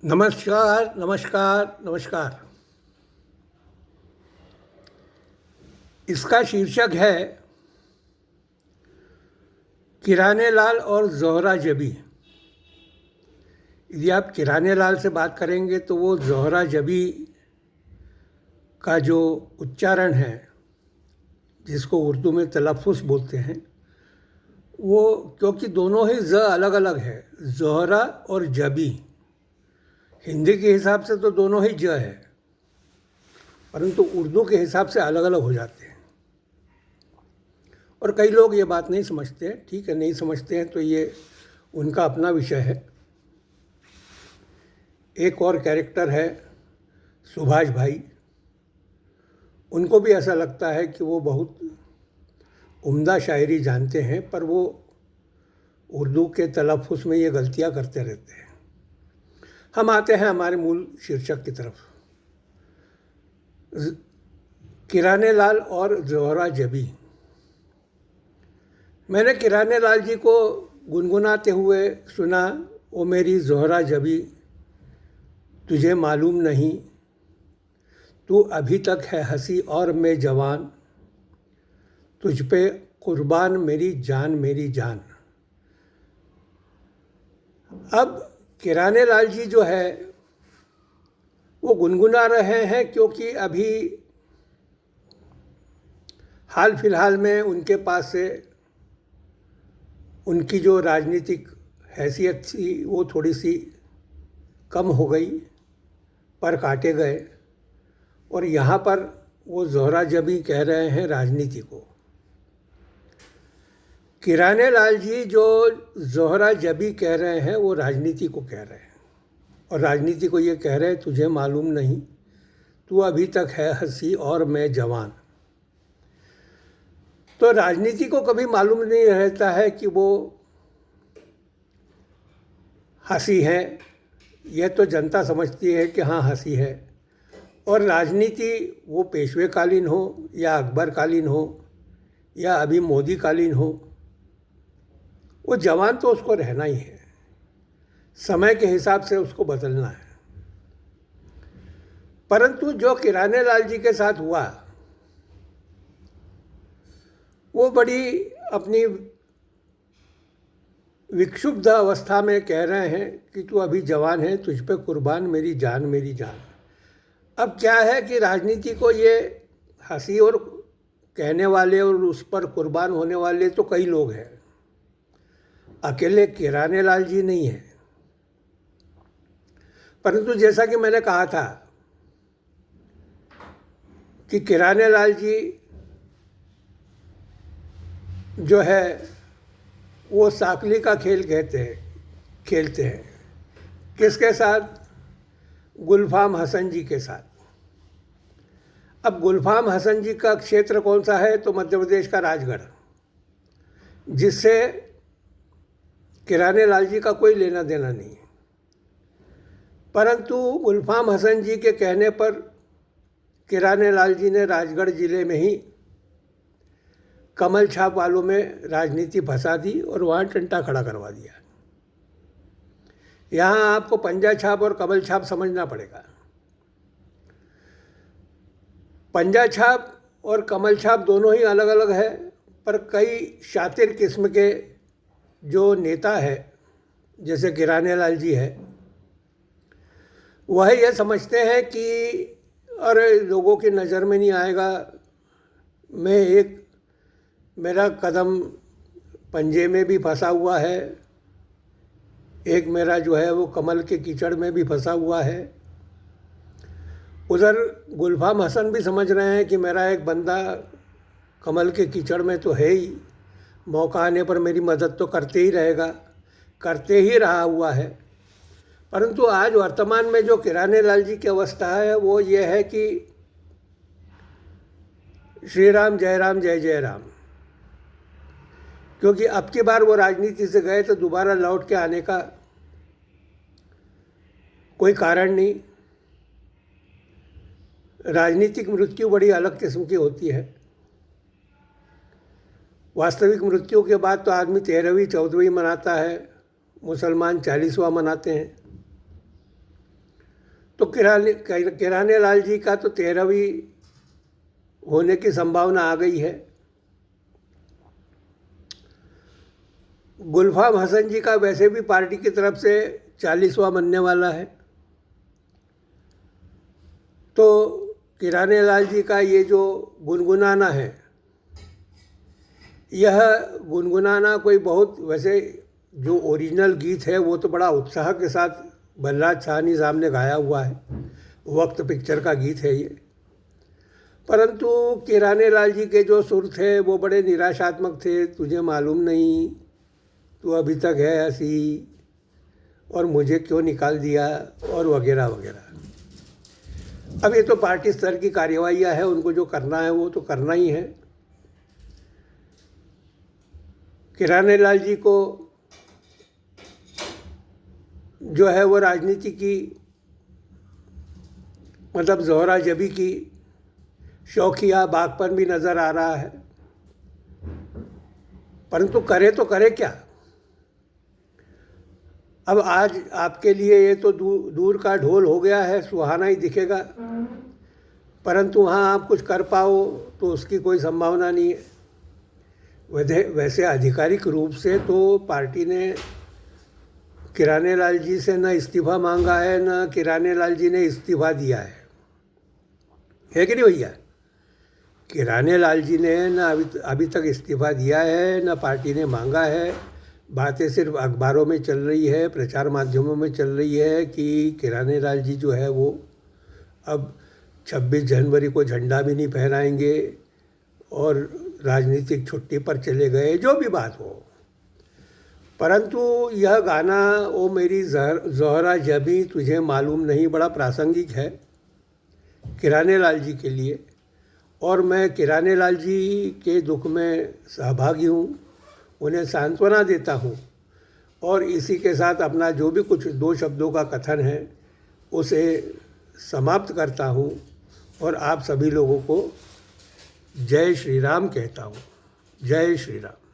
नमस्कार, नमस्कार, नमस्कार। इसका शीर्षक है किराने लाल और ज़ोहरा जबी। यदि आप किराने लाल से बात करेंगे तो वो ज़ोहरा जबी का जो उच्चारण है, जिसको उर्दू में तलफ़्फ़ुज़ बोलते हैं, वो क्योंकि दोनों ही ज़ अलग अलग है, ज़ोहरा और जबी। हिंदी के हिसाब से तो दोनों ही ज है, परंतु उर्दू के हिसाब से अलग अलग हो जाते हैं। और कई लोग ये बात नहीं समझते हैं। ठीक है, नहीं समझते हैं तो ये उनका अपना विषय है। एक और कैरेक्टर है सुभाष भाई। उनको भी ऐसा लगता है कि वो बहुत उम्दा शायरी जानते हैं, पर वो उर्दू के तलफ़्फ़ुज़ में ये गलतियाँ करते रहते हैं। हम आते हैं हमारे मूल शीर्षक की तरफ। किराने लाल और ज़ोहरा जबी। मैंने किराने लाल जी को गुनगुनाते हुए सुना, ओ मेरी ज़ोहरा जबी, तुझे मालूम नहीं, तू अभी तक है हंसी और मैं जवान, तुझ पे कुर्बान मेरी जान। अब किराने लाल जी जो है वो गुनगुना रहे हैं क्योंकि अभी हाल फिलहाल में उनके पास से उनकी जो राजनीतिक हैसियत थी वो थोड़ी सी कम हो गई, पर काटे गए। और यहाँ पर वो ज़ोहरा जबी कह रहे हैं राजनीति को। किराने लाल जी जो ज़ोहरा जबी कह रहे हैं वो राजनीति को कह रहे हैं, और राजनीति को ये कह रहे हैं तुझे मालूम नहीं, तू अभी तक है हंसी और मैं जवान। तो राजनीति को कभी मालूम नहीं रहता है कि वो हंसी है। यह तो जनता समझती है कि हाँ हंसी है, और राजनीति वो पेशवेकालीन हो या अकबरकालीन हो या अभी मोदी कालीन हो, वो जवान तो उसको रहना ही है। समय के हिसाब से उसको बदलना है। परंतु जो किराने लाल जी के साथ हुआ, वो बड़ी अपनी विक्षुब्ध अवस्था में कह रहे हैं कि तू अभी जवान है, तुझ पे कुर्बान मेरी जान। अब क्या है कि राजनीति को ये हंसी और कहने वाले और उस पर कुर्बान होने वाले तो कई लोग हैं, अकेले किराने लाल जी नहीं हैं। परंतु जैसा कि मैंने कहा था कि किराने लाल जी जो है वो साकली का खेल खेलते हैं। किसके साथ? गुलफाम हसन जी के साथ। अब गुलफाम हसन जी का क्षेत्र कौन सा है? तो मध्य प्रदेश का राजगढ़, जिससे किराने लाल जी का कोई लेना देना नहीं है। परंतु गुलफाम हसन जी के कहने पर किराने लाल जी ने राजगढ़ ज़िले में ही कमल छाप वालों में राजनीति फंसा दी और वहाँ टंटा खड़ा करवा दिया। यहाँ आपको पंजा छाप और कमल छाप समझना पड़ेगा। पंजा छाप और कमल छाप दोनों ही अलग अलग है, पर कई शातिर किस्म के जो नेता है, जैसे किराने लाल जी है, वह ये समझते हैं कि अरे लोगों की नज़र में नहीं आएगा, मेरा कदम पंजे में भी फंसा हुआ है, एक मेरा जो है वो कमल के कीचड़ में भी फंसा हुआ है। उधर गुलफाम हसन भी समझ रहे हैं कि मेरा एक बंदा कमल के कीचड़ में तो है ही, मौका आने पर मेरी मदद तो करते ही रहेगा, करते ही रहा हुआ है। परंतु आज वर्तमान में जो किराने लाल जी की अवस्था है वो ये है कि श्री राम जय जय राम। क्योंकि अब की बार वो राजनीति से गए तो दोबारा लौट के आने का कोई कारण नहीं। राजनीतिक मृत्यु बड़ी अलग किस्म की होती है। वास्तविक मृत्यु के बाद तो आदमी 13वीं 14वीं मनाता है, मुसलमान 40वां मनाते हैं। तो किराने लाल जी का तो 13वीं होने की संभावना आ गई है। गुलफाम हसन जी का वैसे भी पार्टी की तरफ से 40वां बनने वाला है। तो किराने लाल जी का ये जो गुनगुनाना है, यह गुनगुनाना कोई बहुत, वैसे जो ओरिजिनल गीत है वो तो बड़ा उत्साह के साथ बलराज साहनी साहब ने गाया हुआ है, वक्त पिक्चर का गीत है ये। परंतु किराने लाल जी के जो सुर थे वो बड़े निराशात्मक थे। तुझे मालूम नहीं, तू अभी तक है हंसी, और मुझे क्यों निकाल दिया, और वगैरह वगैरह। अब ये तो पार्टी स्तर की कार्यवाहियाँ है, उनको जो करना है वो तो करना ही है। किराने लाल जी को जो है वो राजनीति की, मतलब ज़ोहरा जबी की शौकिया बागपन भी नज़र आ रहा है। परंतु करे तो करे क्या। अब आज आपके लिए ये तो दूर का ढोल हो गया है, सुहाना ही दिखेगा, परंतु वहाँ आप कुछ कर पाओ तो उसकी कोई संभावना नहीं है। वैसे आधिकारिक रूप से तो पार्टी ने किराने लाल जी से न इस्तीफ़ा मांगा है, न किराने लाल जी ने इस्तीफ़ा दिया है कि नहीं भैया। किराने लाल जी ने न अभी तक इस्तीफ़ा दिया है, न पार्टी ने मांगा है। बातें सिर्फ अखबारों में चल रही है, प्रचार माध्यमों में चल रही है कि किराने लाल जी जो है वो अब 26 जनवरी को झंडा भी नहीं फहराएंगे और राजनीतिक छुट्टी पर चले गए, जो भी बात हो। परंतु यह गाना ओ मेरी ज़ोहरा जबी तुझे मालूम नहीं बड़ा प्रासंगिक है किराने लाल जी के लिए, और मैं किराने लाल जी के दुख में सहभागी हूँ, उन्हें सांत्वना देता हूँ, और इसी के साथ अपना जो भी कुछ 2 शब्दों का कथन है उसे समाप्त करता हूँ, और आप सभी लोगों को जय श्री राम कहता हूँ। जय श्री राम।